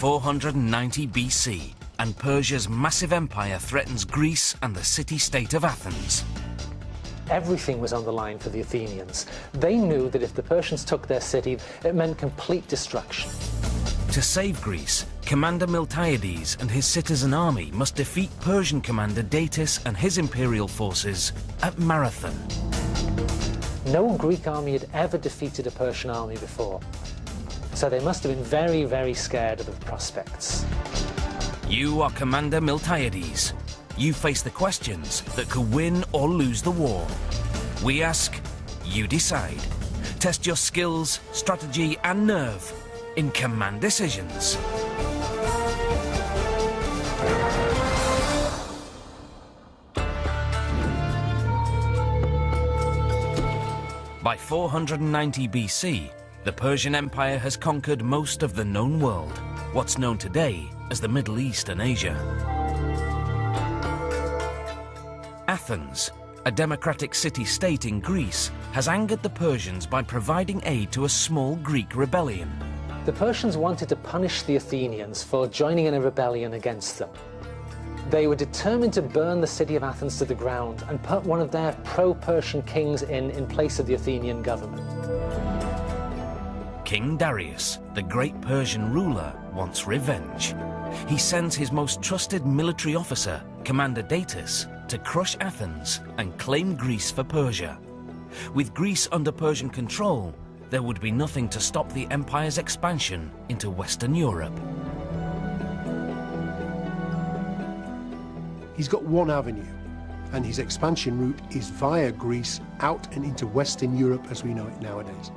490 BC, and Persia's massive empire threatens Greece and the city-state of Athens. Everything was on the line for the Athenians. They knew that if the Persians took their city, it meant complete destruction. To save Greece, Commander Miltiades and his citizen army must defeat Persian commander Datis and his imperial forces at Marathon. No Greek army had ever defeated a Persian army before, so they must have been very, very scared of the prospects. You are Commander Miltiades. You face the questions that could win or lose the war. We ask, you decide. Test your skills, strategy and nerve in Command Decisions. By 490 BC, the Persian Empire has conquered most of the known world, what's known today as the Middle East and Asia. Athens, a democratic city-state in Greece, has angered the Persians by providing aid to a small Greek rebellion. The Persians wanted to punish the Athenians for joining in a rebellion against them. They were determined to burn the city of Athens to the ground and put one of their pro-Persian kings in place of the Athenian government. King Darius, the great Persian ruler, wants revenge. He sends his most trusted military officer, Commander Datis, to crush Athens and claim Greece for Persia. With Greece under Persian control, there would be nothing to stop the empire's expansion into Western Europe. He's got one avenue, and his expansion route is via Greece out and into Western Europe as we know it nowadays.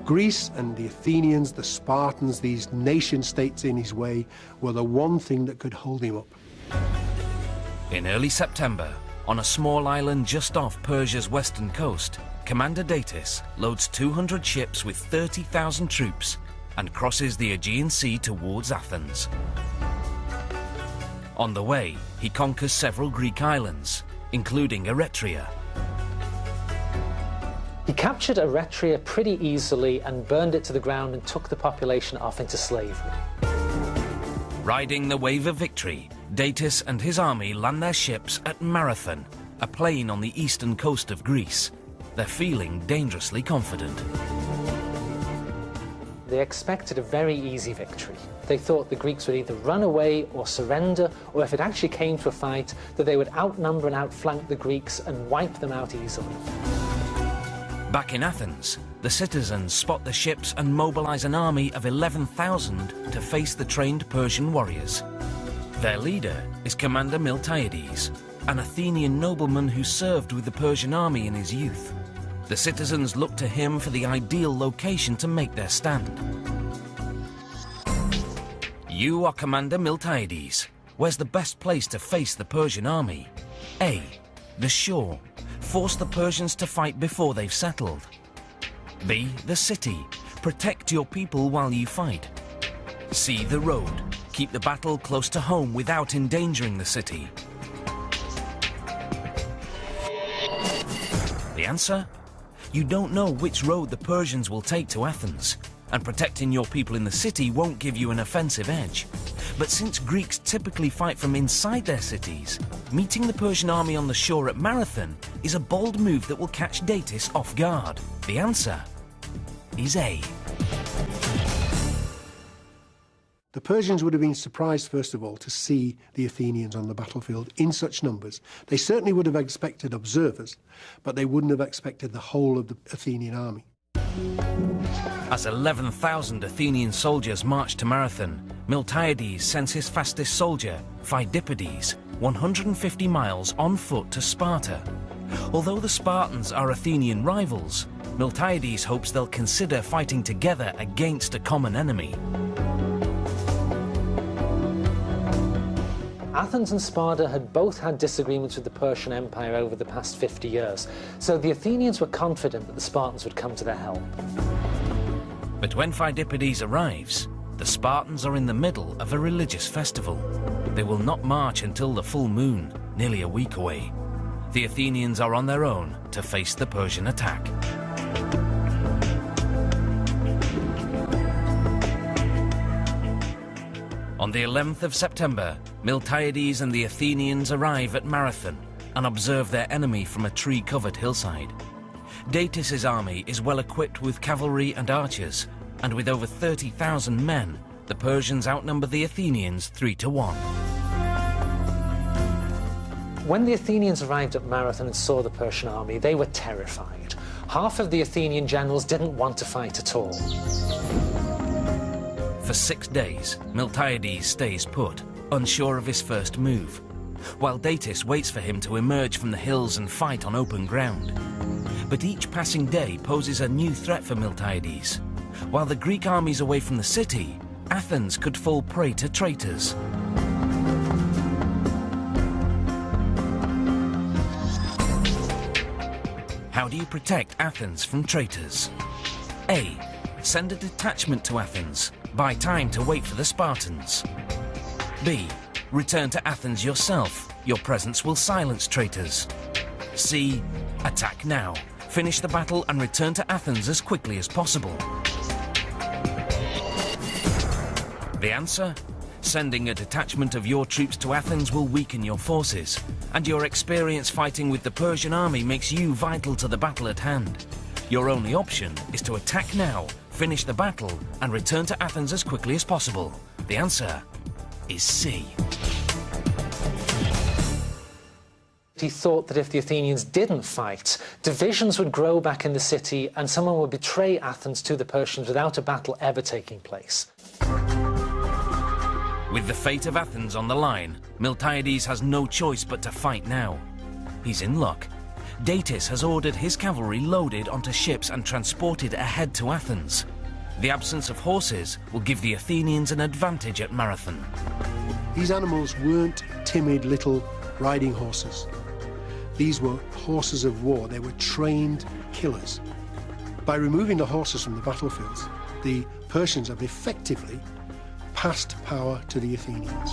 Greece and the Athenians, the Spartans, these nation-states in his way, were the one thing that could hold him up. In early September, on a small island just off Persia's western coast, Commander Datis loads 200 ships with 30,000 troops and crosses the Aegean Sea towards Athens. On the way, he conquers several Greek islands, including Eretria. He captured Eretria pretty easily and burned it to the ground and took the population off into slavery. Riding the wave of victory, Datis and his army land their ships at Marathon, a plain on the eastern coast of Greece. They're feeling dangerously confident. They expected a very easy victory. They thought the Greeks would either run away or surrender, or if it actually came to a fight, that they would outnumber and outflank the Greeks and wipe them out easily. Back in Athens, the citizens spot the ships and mobilize an army of 11,000 to face the trained Persian warriors. Their leader is Commander Miltiades, an Athenian nobleman who served with the Persian army in his youth. The citizens look to him for the ideal location to make their stand. You are Commander Miltiades. Where's the best place to face the Persian army? A. The shore. Force the Persians to fight before they've settled. B. The city. Protect your people while you fight. C. The road. Keep the battle close to home without endangering the city. The answer? You don't know which road the Persians will take to Athens, and protecting your people in the city won't give you an offensive edge. But since Greeks typically fight from inside their cities, meeting the Persian army on the shore at Marathon is a bold move that will catch Datis off guard. The answer is A. The Persians would have been surprised, first of all, to see the Athenians on the battlefield in such numbers. They certainly would have expected observers, but they wouldn't have expected the whole of the Athenian army. As 11,000 Athenian soldiers march to Marathon, Miltiades sends his fastest soldier, Phidippides, 150 miles on foot to Sparta. Although the Spartans are Athenian rivals, Miltiades hopes they'll consider fighting together against a common enemy. Athens and Sparta had both had disagreements with the Persian Empire over the past 50 years, so the Athenians were confident that the Spartans would come to their help. But when Phidippides arrives, the Spartans are in the middle of a religious festival. They will not march until the full moon, nearly a week away. The Athenians are on their own to face the Persian attack. On the 11th of September, Miltiades and the Athenians arrive at Marathon and observe their enemy from a tree-covered hillside. Datis' army is well equipped with cavalry and archers, and with over 30,000 men, the Persians outnumber the Athenians 3-1. When the Athenians arrived at Marathon and saw the Persian army, they were terrified. Half of the Athenian generals didn't want to fight at all. For 6 days, Miltiades stays put, unsure of his first move, while Datis waits for him to emerge from the hills and fight on open ground. But each passing day poses a new threat for Miltiades. While the Greek army's away from the city, Athens could fall prey to traitors. How do you protect Athens from traitors? A. Send a detachment to Athens. Buy time to wait for the Spartans. B. Return to Athens yourself. Your presence will silence traitors. C. Attack now. Finish the battle and return to Athens as quickly as possible. The answer? Sending a detachment of your troops to Athens will weaken your forces, and your experience fighting with the Persian army makes you vital to the battle at hand. Your only option is to attack now, finish the battle, and return to Athens as quickly as possible. The answer is C. He thought that if the Athenians didn't fight, divisions would grow back in the city and someone would betray Athens to the Persians without a battle ever taking place. With the fate of Athens on the line, Miltiades has no choice but to fight now. He's in luck. Datis has ordered his cavalry loaded onto ships and transported ahead to Athens. The absence of horses will give the Athenians an advantage at Marathon. These animals weren't timid little riding horses. These were horses of war. They were trained killers. By removing the horses from the battlefields, the Persians have effectively passed power to the Athenians.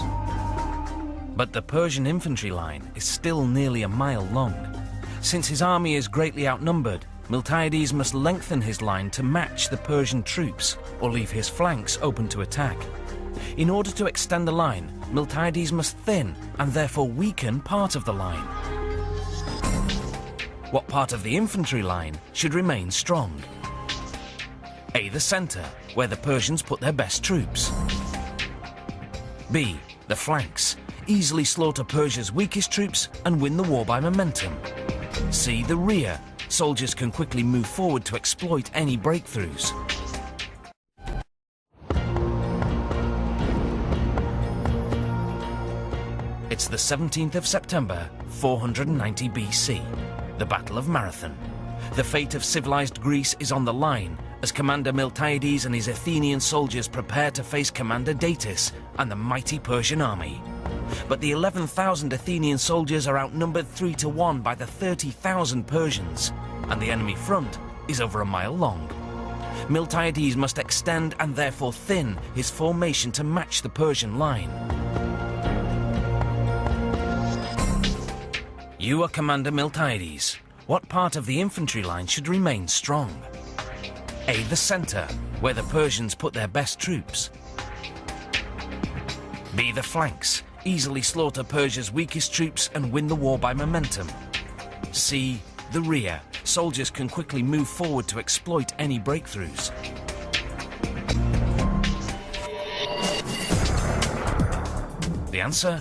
But the Persian infantry line is still nearly a mile long. Since his army is greatly outnumbered, Miltiades must lengthen his line to match the Persian troops or leave his flanks open to attack. In order to extend the line, Miltiades must thin and therefore weaken part of the line. What part of the infantry line should remain strong? A. The centre, where the Persians put their best troops. B. The flanks. Easily slaughter Persia's weakest troops and win the war by momentum. C. The rear. Soldiers can quickly move forward to exploit any breakthroughs. It's the 17th of September, 490 BC, the Battle of Marathon. The fate of civilized Greece is on the line as Commander Miltiades and his Athenian soldiers prepare to face Commander Datis and the mighty Persian army. But the 11,000 Athenian soldiers are outnumbered 3-1 by the 30,000 Persians, and the enemy front is over a mile long. Miltiades must extend and therefore thin his formation to match the Persian line. You are Commander Miltiades. What part of the infantry line should remain strong? A. The centre, where the Persians put their best troops. B. The flanks. Easily slaughter Persia's weakest troops and win the war by momentum. C. The rear. Soldiers can quickly move forward to exploit any breakthroughs. The answer?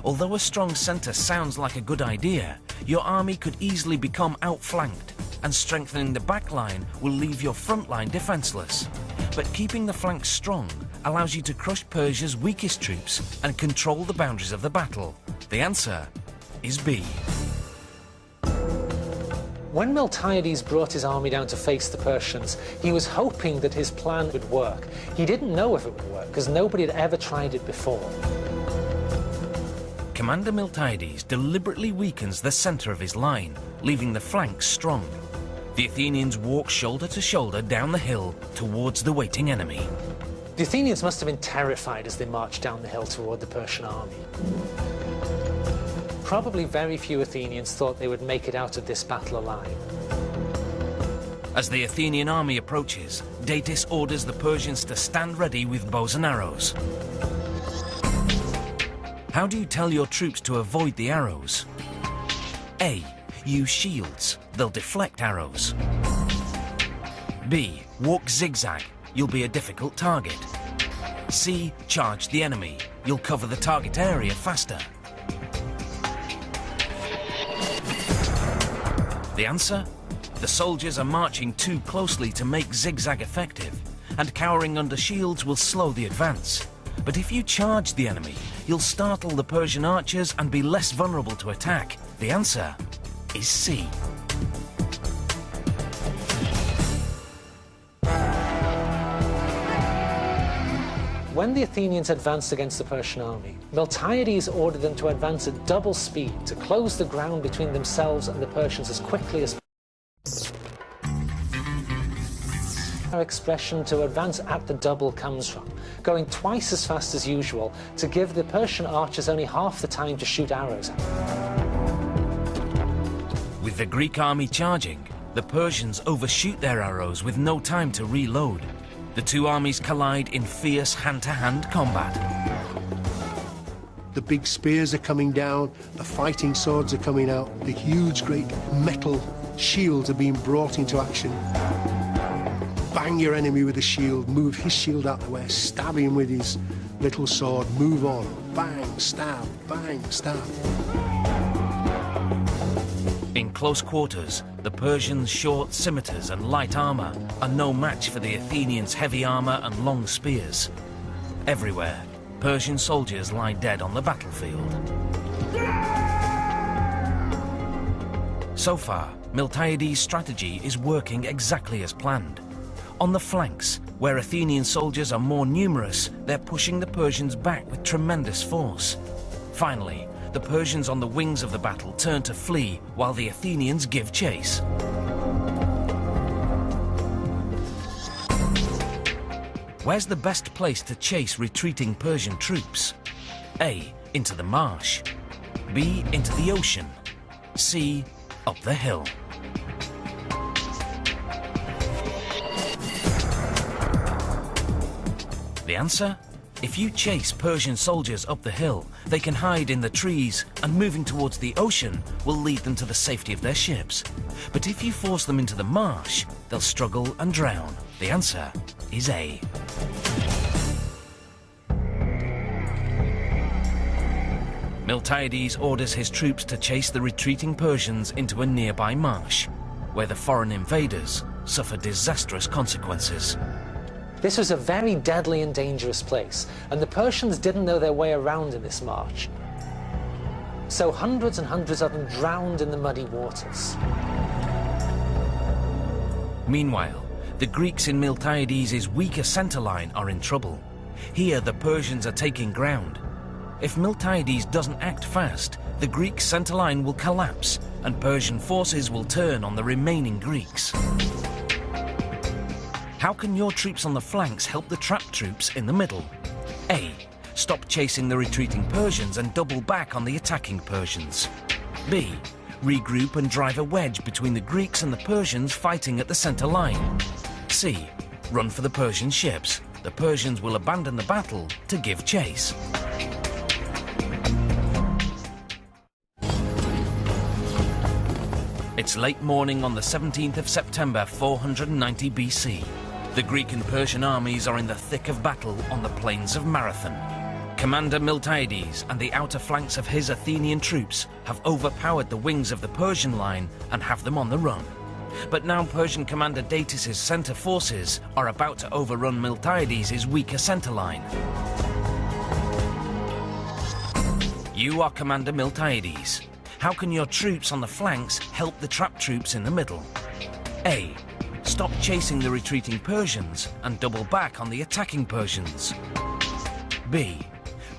Although a strong centre sounds like a good idea, your army could easily become outflanked, and strengthening the back line will leave your front line defenceless. But keeping the flanks strong allows you to crush Persia's weakest troops and control the boundaries of the battle. The answer is B. When Miltiades brought his army down to face the Persians, he was hoping that his plan would work. He didn't know if it would work, because nobody had ever tried it before. Commander Miltiades deliberately weakens the centre of his line, leaving the flanks strong. The Athenians walk shoulder to shoulder down the hill towards the waiting enemy. The Athenians must have been terrified as they marched down the hill toward the Persian army. Probably very few Athenians thought they would make it out of this battle alive. As the Athenian army approaches, Datis orders the Persians to stand ready with bows and arrows. How do you tell your troops to avoid the arrows? A. Use shields. They'll deflect arrows. B. Walk zigzag. You'll be a difficult target. C. Charge the enemy. You'll cover the target area faster. The answer? The soldiers are marching too closely to make zigzag effective, and cowering under shields will slow the advance. But if you charge the enemy, you'll startle the Persian archers and be less vulnerable to attack. The answer is C. When the Athenians advanced against the Persian army, Miltiades ordered them to advance at double speed to close the ground between themselves and the Persians as quickly as possible. Our expression to advance at the double comes from going twice as fast as usual to give the Persian archers only half the time to shoot arrows at. With the Greek army charging, the Persians overshoot their arrows with no time to reload. The two armies collide in fierce hand-to-hand combat. The big spears are coming down, the fighting swords are coming out, the huge, great metal shields are being brought into action. Bang your enemy with a shield, move his shield out the way, stab him with his little sword, move on, bang, stab, bang, stab. In close quarters, the Persians' short scimitars and light armor are no match for the Athenians' heavy armor and long spears. Everywhere, Persian soldiers lie dead on the battlefield. So far, Miltiades' strategy is working exactly as planned. On the flanks, where Athenian soldiers are more numerous, they're pushing the Persians back with tremendous force. Finally, the Persians on the wings of the battle turn to flee while the Athenians give chase. Where's the best place to chase retreating Persian troops? A. Into the marsh. B. Into the ocean. C. Up the hill. The answer? If you chase Persian soldiers up the hill, they can hide in the trees, and moving towards the ocean will lead them to the safety of their ships. But if you force them into the marsh, they'll struggle and drown. The answer is A. Miltiades orders his troops to chase the retreating Persians into a nearby marsh, where the foreign invaders suffer disastrous consequences. This was a very deadly and dangerous place, and the Persians didn't know their way around in this march. So hundreds and hundreds of them drowned in the muddy waters. Meanwhile, the Greeks in Miltiades' weaker centre line are in trouble. Here the Persians are taking ground. If Miltiades doesn't act fast, the Greek centre line will collapse, and Persian forces will turn on the remaining Greeks. How can your troops on the flanks help the trapped troops in the middle? A. Stop chasing the retreating Persians and double back on the attacking Persians. B. Regroup and drive a wedge between the Greeks and the Persians fighting at the centre line. C. Run for the Persian ships. The Persians will abandon the battle to give chase. It's late morning on the 17th of September 490 BC. The Greek and Persian armies are in the thick of battle on the plains of Marathon. Commander Miltiades and the outer flanks of his Athenian troops have overpowered the wings of the Persian line and have them on the run. But now Persian commander Datis' centre forces are about to overrun Miltiades' weaker centre line. You are Commander Miltiades. How can your troops on the flanks help the trapped troops in the middle? A. Stop chasing the retreating Persians and double back on the attacking Persians. B.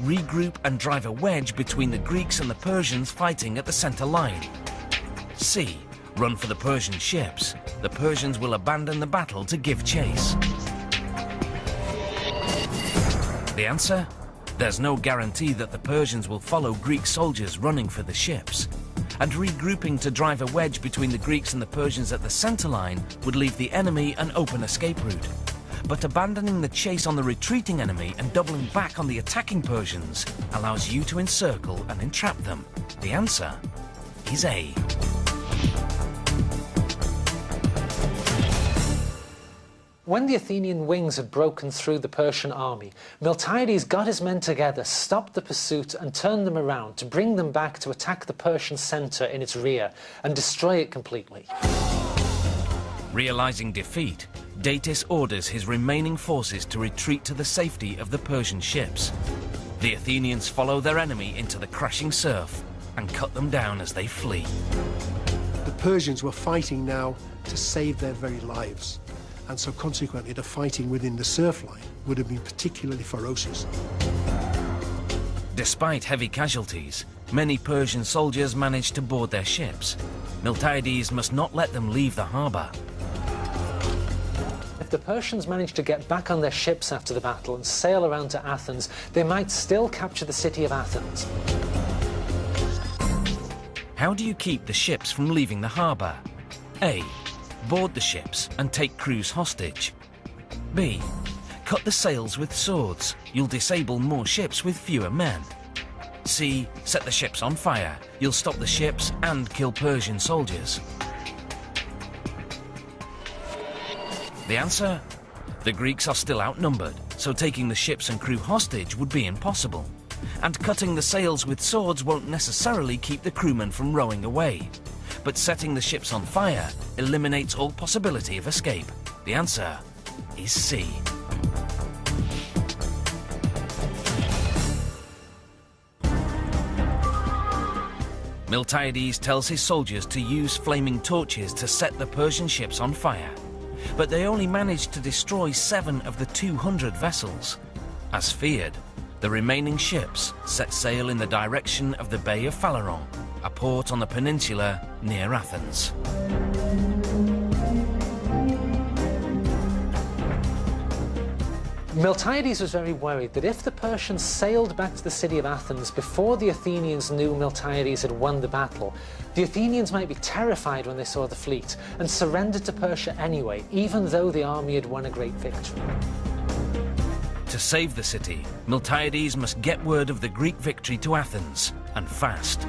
Regroup and drive a wedge between the Greeks and the Persians fighting at the centre line. C. Run for the Persian ships. The Persians will abandon the battle to give chase. The answer? There's no guarantee that the Persians will follow Greek soldiers running for the ships. And regrouping to drive a wedge between the Greeks and the Persians at the centre line would leave the enemy an open escape route. But abandoning the chase on the retreating enemy and doubling back on the attacking Persians allows you to encircle and entrap them. The answer is A. When the Athenian wings had broken through the Persian army, Miltiades got his men together, stopped the pursuit and turned them around to bring them back to attack the Persian centre in its rear and destroy it completely. Realizing defeat, Datis orders his remaining forces to retreat to the safety of the Persian ships. The Athenians follow their enemy into the crashing surf and cut them down as they flee. The Persians were fighting now to save their very lives, and so consequently the fighting within the surf line would have been particularly ferocious. Despite heavy casualties, many Persian soldiers managed to board their ships. Miltiades must not let them leave the harbour. If the Persians managed to get back on their ships after the battle and sail around to Athens, they might still capture the city of Athens. How do you keep the ships from leaving the harbour? A. Board the ships and take crews hostage. B. Cut the sails with swords. You'll disable more ships with fewer men. C. Set the ships on fire. You'll stop the ships and kill Persian soldiers. The answer? The Greeks are still outnumbered, so taking the ships and crew hostage would be impossible. And cutting the sails with swords won't necessarily keep the crewmen from rowing away. But setting the ships on fire eliminates all possibility of escape. The answer is C. Miltiades tells his soldiers to use flaming torches to set the Persian ships on fire. But they only managed to destroy 7 of the 200 vessels. As feared, the remaining ships set sail in the direction of the Bay of Phaleron, a port on the peninsula near Athens. Miltiades was very worried that if the Persians sailed back to the city of Athens before the Athenians knew Miltiades had won the battle, the Athenians might be terrified when they saw the fleet and surrendered to Persia anyway, even though the army had won a great victory. To save the city, Miltiades must get word of the Greek victory to Athens, and fast.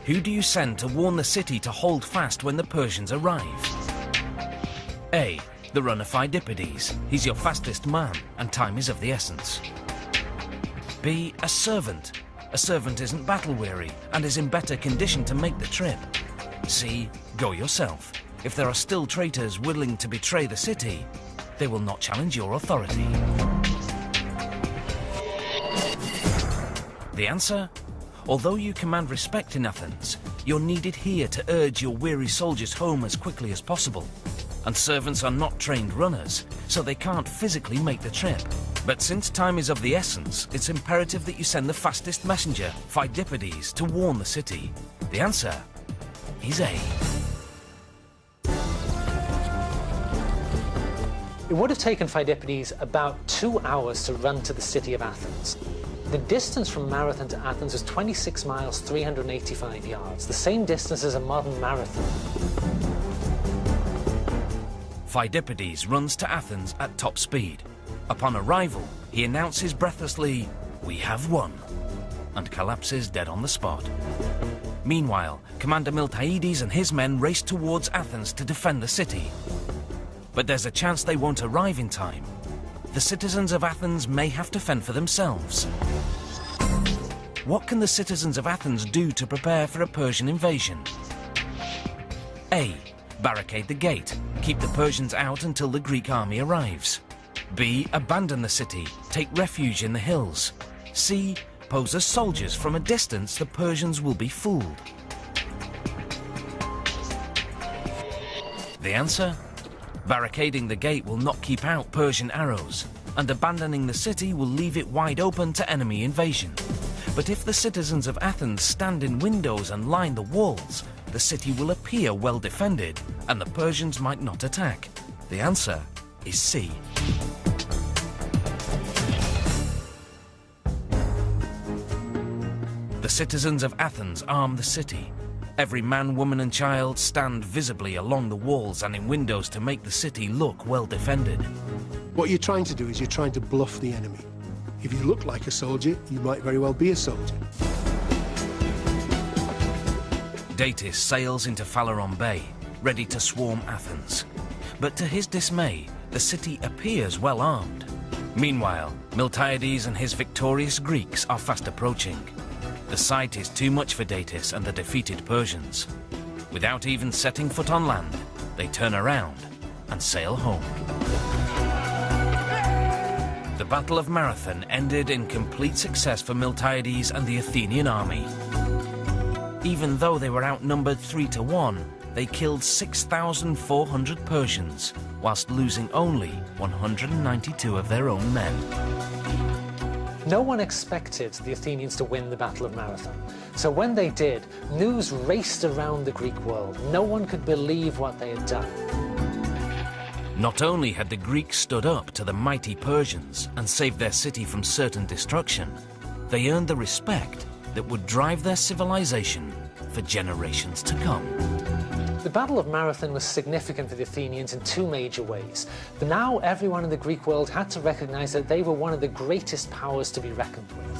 Who do you send to warn the city to hold fast when the Persians arrive? A. The runner Phidippides. He's your fastest man, and time is of the essence. B. A servant. A servant isn't battle-weary and is in better condition to make the trip. C. Go yourself. If there are still traitors willing to betray the city, they will not challenge your authority. The answer? Although you command respect in Athens, you're needed here to urge your weary soldiers home as quickly as possible. And servants are not trained runners, so they can't physically make the trip. But since time is of the essence, it's imperative that you send the fastest messenger, Phidippides, to warn the city. The answer is A. It would have taken Phidippides about 2 hours to run to the city of Athens. The distance from Marathon to Athens was 26 miles, 385 yards, the same distance as a modern marathon. Phidippides runs to Athens at top speed. Upon arrival, he announces breathlessly, "We have won," and collapses dead on the spot. Meanwhile, Commander Miltiades and his men race towards Athens to defend the city. But there's a chance they won't arrive in time. The citizens of Athens may have to fend for themselves. What can the citizens of Athens do to prepare for a Persian invasion? A. Barricade the gate. Keep the Persians out until the Greek army arrives. B. Abandon the city. Take refuge in the hills. C. Pose as soldiers. From a distance, the Persians will be fooled. The answer? Barricading the gate will not keep out Persian arrows, and abandoning the city will leave it wide open to enemy invasion. But if the citizens of Athens stand in windows and line the walls, the city will appear well defended, and the Persians might not attack. The answer is C. The citizens of Athens arm the city. Every man, woman and child stand visibly along the walls and in windows to make the city look well defended. What you're trying to do is you're trying to bluff the enemy. If you look like a soldier, you might very well be a soldier. Datis sails into Phaleron Bay, ready to swarm Athens. But to his dismay, the city appears well armed. Meanwhile, Miltiades and his victorious Greeks are fast approaching. The sight is too much for Datis and the defeated Persians. Without even setting foot on land, they turn around and sail home. The Battle of Marathon ended in complete success for Miltiades and the Athenian army. Even though they were outnumbered 3-1, they killed 6,400 Persians, whilst losing only 192 of their own men. No one expected the Athenians to win the Battle of Marathon. So when they did, news raced around the Greek world. No one could believe what they had done. Not only had the Greeks stood up to the mighty Persians and saved their city from certain destruction, they earned the respect that would drive their civilization for generations to come. The Battle of Marathon was significant for the Athenians in two major ways. But now everyone in the Greek world had to recognize that they were one of the greatest powers to be reckoned with.